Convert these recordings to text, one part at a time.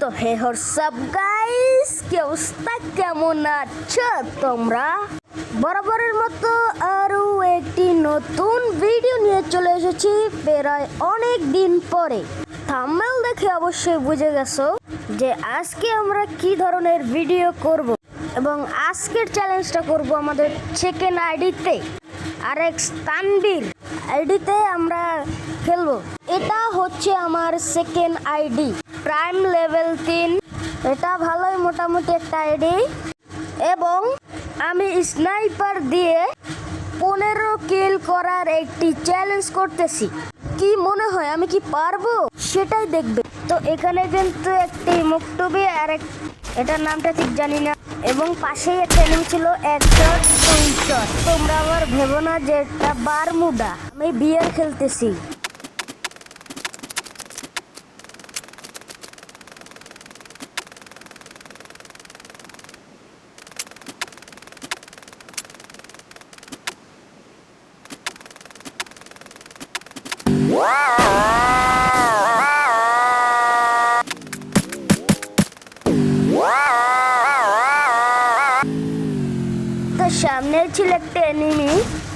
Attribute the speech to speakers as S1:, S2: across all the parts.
S1: তো হে WhatsApp guys, কি অবস্থা, কেমন আছো তোমরা? বরাবরের মতো আরও একটি নতুন ভিডিও নিয়ে চলে এসেছি প্রায় অনেক দিন পরে। থাম্বনেল দেখে অবশ্যই বুঝে গেছো যে আজকে আমরা কি ধরনের ভিডিও করব এবং আজকের চ্যালেঞ্জটা করব আমাদের সেকেন্ড আইডিতে আরএক্স তানবীর আইডিতে আমরা খেলবো। এটা হচ্ছে আমার সেকেন্ড আইডি, প্রাইম লেভেল 3। এটা ভালোই মোটামুটি একটা আইডি এবং আমি স্নাইপার দিয়ে 15 কিল করার একটি চ্যালেঞ্জ করতেছি। কি মনে হয় আমি কি পারবো সেটাই দেখবে। তো এখানে কিন্তু একটি মুক্তবি আর এটার নামটা ঠিক জানি না, এবং পাশেই একটা এনিমি ছিল 1 শট 2 শট। তোমরা আবার ভেবো না যে এটা বারমুডা, আমি বিয়ার খেলতেছি। তো সামনে ছিল একটা এনিমি,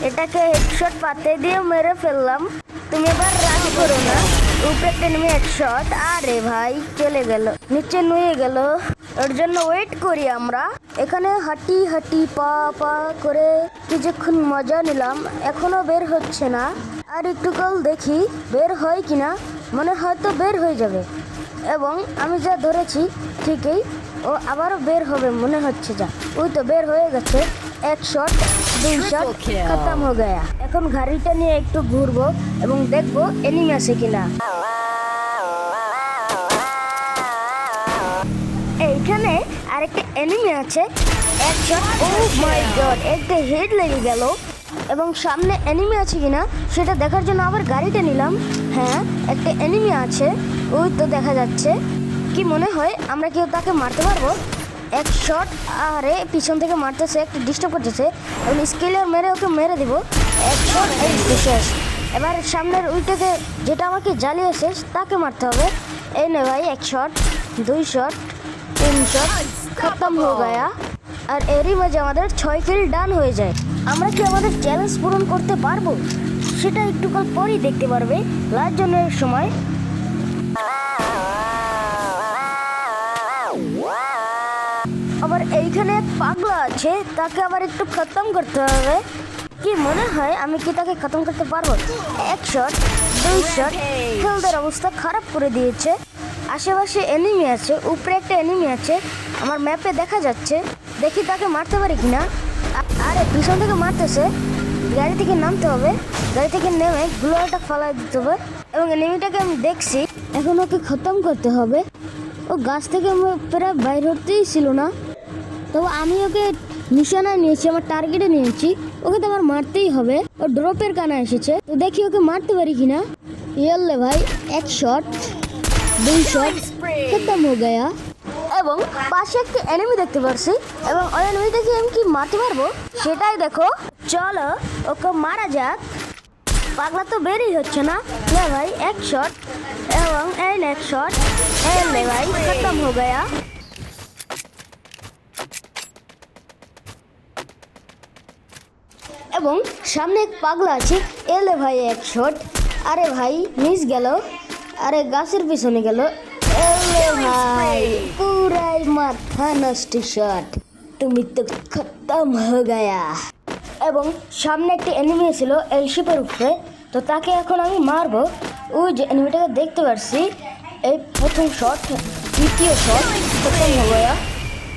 S1: এটাকে হেডশট পাতে দিয়ে মেরে ফেললাম। তুমি এবার রান করো না। উপরে একটা এনিমি হেডশট, আরে ভাই চলে গেল, নিচে নুয়ে গেল। ওর জন্য ওয়েট করি আমরা। এখানে হাঁটি হাঁটি পা পা করে কিছুক্ষণ মজা নিলাম, এখনো বের হচ্ছে না। আর একটু কাল দেখি বের হয় কিনা, মনে হয়তো বের হয়ে যাবে। এবং আমি যা ধরেছি ঠিকই ও আবারও বের হবে মনে হচ্ছে। যা ওই তো বের হয়ে গেছে। 1 শট 2 শট খতম হয়ে গয়া। এখন গাড়িটা নিয়ে একটু ঘুরবো এবং দেখবো এনিমি আছে কিনা। এইখানে আরেকটা এনিমি আছে। 1 শট, ও মাই গড, একটা হেড লেগে গেল। এবং সামনে এনিমি আছে কিনা সেটা দেখার জন্য আবার গাড়িটা নিলাম। হ্যাঁ, একটা এনিমি আছে, ওই তো দেখা যাচ্ছে। কি মনে হয় আমরা কেউ তাকে মারতে পারবো? 1 শট, আরে পিছন থেকে মারতেছে, একটা ডিস্টার্ব করতেছে এবং স্কেলার মেরে ওকে মেরে দিব। 1 শট, এই শেষ। এবার সামনের উইটাকে যেটা আমাকে জ্বালিয়েছে তাকে মারতে হবে। এই নে ভাই, 1 শট 2 শট 3 শট খতম হয়ে গয়া। আর এরই মাঝে আমাদের 6 কিল ডান হয়ে যায়। আমরা কি আমাদের চ্যালেঞ্জ পূরণ করতে পারবো সেটা একটু কাল পরেই দেখতে পারবে লাস্ট জনের সময়। আবার এইখানে পাগলা আছে, তাকে আবার একটু খতম করতে হবে। কি মনে হয় আমি কি তাকে খতম করতে পারবো? 1 শট 2 শট, হেলথের অবস্থা খারাপ করে দিয়েছে। আশেপাশে এনিমি আছে, উপরে একটা এনিমি আছে আমার ম্যাপে দেখা যাচ্ছে। দেখি তাকে মারতে পারি কিনা। আরে পিছন থেকে মারতেছে, গাড়ি থেকে নামতে হবে। গাড়ি থেকে নেমে গ্লোয়ালটা ফালাই দিতে হবে এবং এনিমিটাকে আমি দেখছি। এখন ওকে খতম করতে হবে। ও গাছ থেকে প্রায় বাইর হতেই ছিল না, তবে আমি ওকে নিশানায় নিয়েছি, আমার টার্গেটে নিয়েছি। ওকে তো আমার মারতেই হবে। ও ড্রপের কানা এসেছে, তো দেখি ওকে মারতে পারি কিনা। ইয়াল্লে ভাই, 1 শট 2 শট খতম হয়ে গয়া। এবং পাশে একটি এনিমি দেখতে পারছি এবং ওই এনিমিটাকে আমি কি মারতে পারবো সেটাই দেখো। চলো ওকে মারা যাক। পাগলা তো বেরই হচ্ছে না। লে ভাই 1 শট এবং এই 1 শট, লে ভাই খতম হয়ে গয়া। এবং সামনে এক পাগলা আছে, এলে ভাই 1 শট, আরে ভাই মিস গেল। আরে গাছের পিছনে গেল। এলে ভাই পুরাই মাথা নষ্ট শট, তুমি তো খতম হয়ে গয়া। এবং সামনে একটা এনিমি ছিল এলশিপের উপরে, তো তাকে এখন আমি মারবো। ওই যে এনিমিটাকে দেখতে পাচ্ছি, এই প্রথম শট, দ্বিতীয় শট খতম হয়ে গয়া।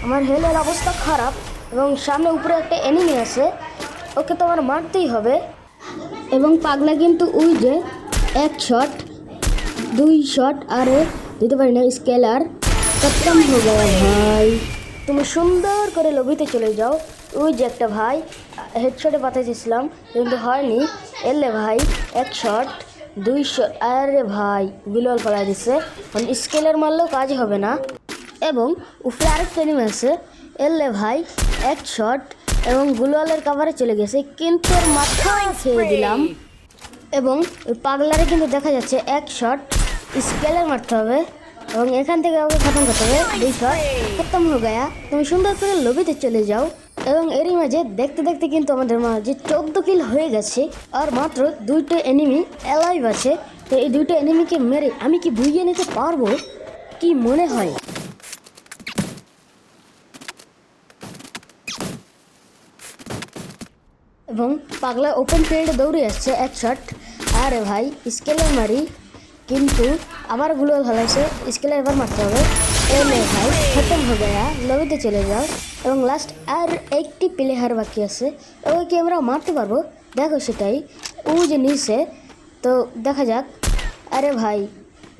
S1: আমার হেলের অবস্থা খারাপ এবং সামনে উপরে একটা এনিমি আছে, ওকে তো আমার মারতেই হবে। এবং পাগলা কিন্তু ওই যে 1 শট 2 শট, আরে দিতে পারি না, স্কেলার খতম হয়ে গয়া। ভাই তুমি সুন্দর করে লবিতে চলে যাও। ওই যে একটা ভাই হেডশটে পাঠাইছিলাম কিন্তু হয়নি। এলে ভাই 1 শট 2 শট, আরে ভাই বিলল পালাই দিচ্ছে, স্কেলার মারলেও কাজ হবে না। এবং উপরে আরেকটা এনিমি আছে। এলে ভাই 1 শট এবং গুলওয়ালের কাভারে চলে গেছে, কিন্তু ওর মাথা খেয়ে দিলাম। এবং ওই পাগলারে কিন্তু দেখা যাচ্ছে 1 শট, স্কেলার মারতে হবে। এবং এখান থেকে ওকে খতম করতে হবে। 2 শট খতম হয়ে গয়া। তুমি সুন্দর করে লবিতে চলে যাও এবং এরই মাঝে দেখতে দেখতে কিন্তু আমাদের মাঝে 14 কিল হয়ে গেছে আর মাত্র 2টা এনিমি অ্যালাইভ আছে। তো এই 2টা এনিমিকে মেরে আমি কি বুঝিয়ে নিতে পারবো কি মনে হয়? এবং পাগলা ওপেন ফিল্ডে দৌড়ে আসছে 1 শট। আরে ভাই স্কেলের মারি কিন্তু আবার গ্লোয়াল হলাইছে, স্কেলে এবার মারতে হবে। এলে ভাই খতম হয়ে গয়া। লবিতে চলে যাও এবং লাস্ট আর একটি প্লেয়ার বাকি আছে, ওকে আমরা মারতে পারবো দেখো সেটাই। ও যে নিচে তো দেখা যাক। আরে ভাই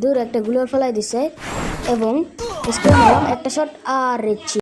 S1: দূর একটা গ্লোয়াল ফেলাই দিছে এবং স্কেল মারলাম একটা শট আর